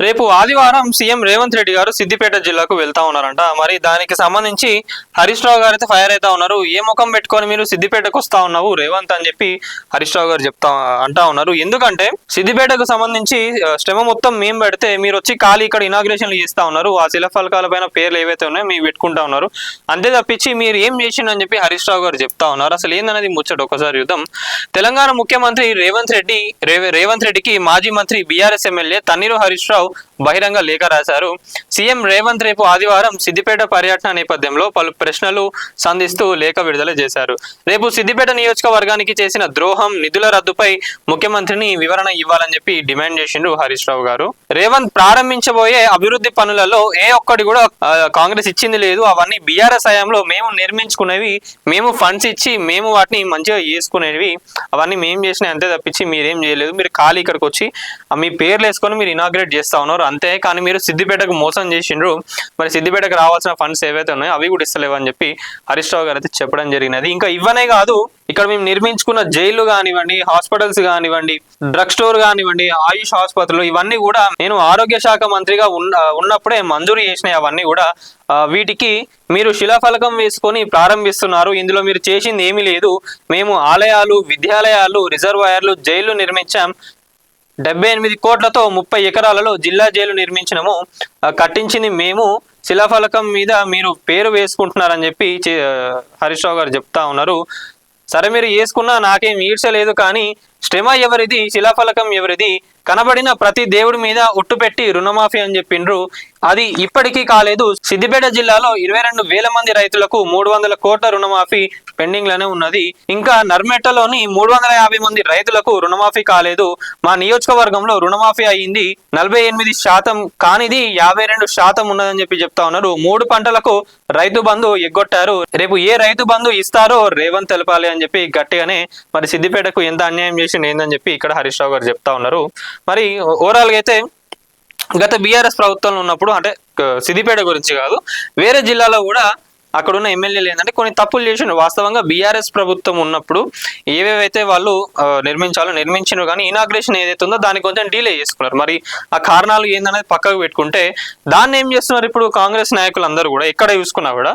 రేపు ఆదివారం సీఎం రేవంత్ రెడ్డి గారు సిద్దిపేట జిల్లాకు వెళ్తా ఉన్నారంట. మరి దానికి సంబంధించి హరీష్ రావు గారు అయితే ఫైర్ అవుతా ఉన్నారు. ఏ ముఖం పెట్టుకొని మీరు సిద్దిపేటకు వస్తా ఉన్నావు రేవంత్ అని చెప్పి హరీష్ రావు గారు అంటా ఉన్నారు. ఎందుకంటే సిద్దిపేటకు సంబంధించి శ్రమ మొత్తం మేము పెడితే మీరు వచ్చి ఖాళీ ఇక్కడ ఇనాగ్రేషన్లు చేస్తా ఉన్నారు. ఆ శిలాఫలకాల పైన పేర్లు ఏవైతే ఉన్నాయో మీరు పెట్టుకుంటా ఉన్నారు. అంతే తప్పించి మీరు ఏం చేసిండని చెప్పి హరీష్ రావు గారు చెప్తా ఉన్నారు. అసలు ఏందనేది ముచ్చట ఒకసారి యుద్ధం. తెలంగాణ ముఖ్యమంత్రి రేవంత్ రెడ్డికి మాజీ మంత్రి బీఆర్ఎస్ ఎమ్మెల్యే తన్నీరు హరీష్ రావు బహిరంగ లేఖ రాశారు. సీఎం రేవంత్ రేపు ఆదివారం సిద్దిపేట పర్యటన నేపథ్యంలో పలు ప్రశ్నలు సంధిస్తూ లేఖ విడుదల చేశారు. రేపు సిద్దిపేట నియోజకవర్గానికి చేసిన ద్రోహం, నిధుల రద్దుపై ముఖ్యమంత్రిని వివరణ ఇవ్వాలని చెప్పి డిమాండ్ చేసిండ్రు హరీష్ రావు గారు. రేవంత్ ప్రారంభించబోయే అభివృద్ధి పనులలో ఏ ఒక్కటి కూడా కాంగ్రెస్ ఇచ్చింది లేదు. అవన్నీ బీఆర్ఎస్ హయాంలో మేము నిర్మించుకునేవి, మేము ఫండ్స్ ఇచ్చి మేము వాటిని మంచిగా చేసుకునేవి, అవన్నీ మేము చేసినాయి. అంతే తప్పించి మీరేం చేయలేదు. మీరు ఖాళీ ఇక్కడికి వచ్చి మీ పేర్లు వేసుకొని మీరు ఇనాగ్రేట్ చేస్తా ఉన్నారు అంతే. కానీ మీరు సిద్దిపేటకు మోసం చేసిండ్రు. మరి సిద్దిపేటకు రావాల్సిన ఫండ్స్ ఏవైతే ఉన్నాయో అవి కూడా ఇస్తలేవు అని చెప్పి హరీష్ రావు గారు అయితే చెప్పడం జరిగినది. ఇంకా ఇవ్వనే కాదు, ఇక్కడ మేము నిర్మించుకున్న జైళ్లు కానివ్వండి, హాస్పిటల్స్ కానివ్వండి, డ్రగ్ స్టోర్ కానివ్వండి, ఆయుష్ ఆసుపత్రులు, ఇవన్నీ కూడా నేను ఆరోగ్య శాఖ మంత్రిగా ఉన్నప్పుడే మంజూరు చేసినాయి. అవన్నీ కూడా వీటికి మీరు శిలాఫలకం వేసుకొని ప్రారంభిస్తున్నారు. ఇందులో మీరు చేసింది ఏమీ లేదు. మేము ఆలయాలు, విద్యాలయాలు, రిజర్వాయర్లు, జైళ్లు నిర్మించాం. 78 కోట్లతో 30 ఎకరాలలో జిల్లా జైలు నిర్మించినము, కట్టించింది మేము. శిలాఫలకం మీద మీరు పేరు వేసుకుంటున్నారని చెప్పి హరీష్ రావు గారు చెప్తా ఉన్నారు. సరే మీరు వేసుకున్నా నాకేం ఈడ్చలేదు, కానీ శ్రమ ఎవరిది, శిలాఫలకం ఎవరిది? కనబడిన ప్రతి దేవుడి మీద ఒట్టు పెట్టి రుణమాఫీ అని చెప్పిండ్రు. అది ఇప్పటికీ కాలేదు. సిద్దిపేట జిల్లాలో 22,000 మంది రైతులకు 300 కోట్ల రుణమాఫీ పెండింగ్ లోనే ఉన్నది. ఇంకా నర్మెట్టలోని 350 మంది రైతులకు రుణమాఫీ కాలేదు. మా నియోజకవర్గంలో రుణమాఫీ అయ్యింది 48%, కానిది 52% ఉన్నదని చెప్పి చెప్తా ఉన్నారు. 3 పంటలకు రైతు బంధు ఎగ్గొట్టారు. రేపు ఏ రైతు బంధు ఇస్తారో రేవంత్ తెలపాలి అని చెప్పి గట్టిగానే మరి సిద్దిపేటకు ఎంత అన్యాయం చేసిండు ఏందని చెప్పి ఇక్కడ హరీష్ రావు గారు చెప్తా ఉన్నారు. మరి ఓవరాల్ గా అయితే గత బీఆర్ఎస్ ప్రభుత్వంలో ఉన్నప్పుడు, అంటే సిద్దిపేట గురించి కాదు, వేరే జిల్లాలో కూడా అక్కడున్న ఎమ్మెల్యేలు ఏంటంటే కొన్ని తప్పులు చేసిండ్రు. వాస్తవంగా బీఆర్ఎస్ ప్రభుత్వం ఉన్నప్పుడు ఏవేవైతే వాళ్ళు నిర్మించినారు, కానీ ఇనాగ్రేషన్ ఏదైతే ఉందో దాన్ని కొంచెం డీలే చేసుకున్నారు. మరి ఆ కారణాలు ఏందనేది పక్కకు పెట్టుకుంటే దాన్ని ఏం చేస్తున్నారు ఇప్పుడు కాంగ్రెస్ నాయకులు అందరూ కూడా, ఎక్కడ చూసుకున్నా కూడా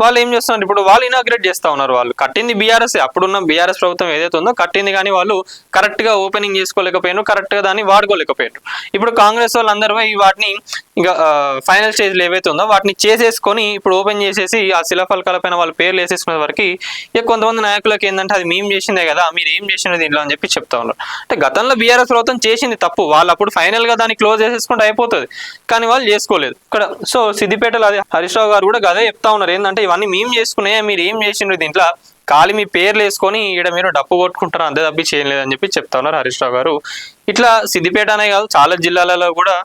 వాళ్ళు ఏం చేస్తున్నారు, ఇప్పుడు వాళ్ళు ఇనాగ్రేట్ చేస్తా ఉన్నారు. వాళ్ళు కట్టింది బీఆర్ఎస్, అప్పుడున్న బీఆర్ఎస్ ప్రభుత్వం ఏదైతే ఉందో కట్టింది, కానీ వాళ్ళు కరెక్ట్ గా ఓపెనింగ్ చేసుకోలేకపోయారు, కరెక్ట్ గా దాన్ని వాడుకోలేకపోయారు. ఇప్పుడు కాంగ్రెస్ వాళ్ళందరూ వాటిని ఇంకా ఫైనల్ స్టేజ్లో ఏవైతే ఉందో వాటిని చేసేసుకొని ఇప్పుడు ఓపెన్ చేసేసి ఆ శిలాఫలకాల పైన వాళ్ళ పేర్లు వేసేసుకునే వరకు ఇక కొంతమంది నాయకులకు ఏంటంటే అది మేము చేసిందే కదా, మీరు ఏం చేసినది దీంట్లో అని చెప్పి చెప్తా ఉన్నారు. అంటే గతంలో బీఆర్ఎస్ ప్రభుత్వం చేసింది తప్పు, వాళ్ళు అప్పుడు ఫైనల్ గా దాన్ని క్లోజ్ చేసేసుకుంటే అయిపోతుంది, కానీ వాళ్ళు చేసుకోలేదు ఇక్కడ. సో సిద్దిపేటలో అది హరీష్ రావు గారు కూడా అదే చెప్తా ఉన్నారు, ఏంటంటే ఇవన్నీ మేము చేసుకునే, మీరు ఏం చేసిండ్రు దీంట్లో, ఖాళీ మీ పేర్లు వేసుకొని ఇక్కడ మీరు డప్పు కొట్టుకుంటారు, అంతే తప్పి చేయలేదని చెప్పి చెప్తా ఉన్నారు హరీష్ రావు గారు. ఇట్లా సిద్దిపేట అనే కాదు, చాలా జిల్లాలలో కూడా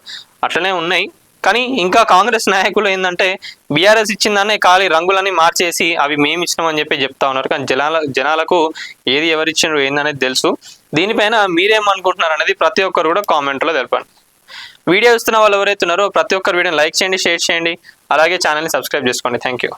అట్లనే ఉన్నాయి. కానీ ఇంకా కాంగ్రెస్ నాయకులు ఏంటంటే బీఆర్ఎస్ ఇచ్చిందనే ఖాళీ రంగులని మార్చేసి అవి మేము ఇచ్చినామని చెప్పి చెప్తా ఉన్నారు. కానీ జనాలకు ఏది ఎవరిచ్చిండ్రు ఏందనేది తెలుసు. దీనిపైన మీరేమనుకుంటున్నారు అనేది ప్రతి ఒక్కరు కూడా కామెంట్లో తెలపండి. వీడియో ఇస్తున్న వాళ్ళు ఎవరైతే ఉన్నారో ప్రతి ఒక్కరు వీడియోని లైక్ చేయండి, షేర్ చేయండి, అలాగే ఛానల్ని సబ్స్క్రైబ్ చేసుకోండి. Thank you.